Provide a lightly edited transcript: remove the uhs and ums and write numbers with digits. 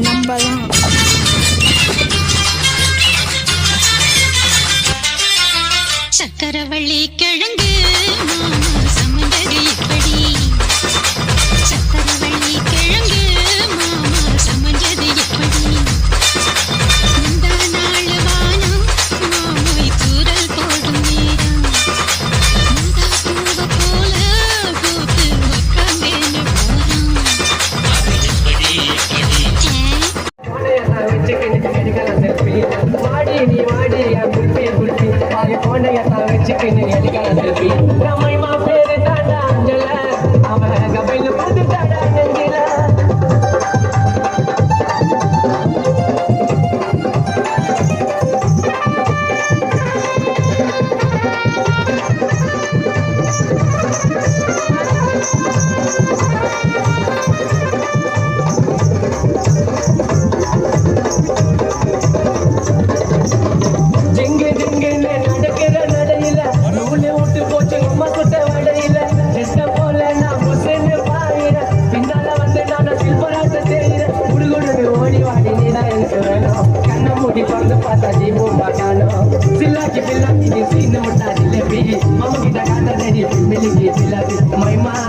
நம்பலாம். சக்கரவள்ளி கிழங்கு மாமா சமந்தது இப்படி. சக்கரவள்ளி கிழங்கு மாமா சமந்தது இப்படி. இந்த நாள் வானம் மாமோய் தூரல் போடும் நேரம். முந்தா பூவ போல பூத்து உட்காந்தேன்னு போறான். Silaki pilaki di sini muda di lebi, mama kita kata dari pilih pilih, my ma.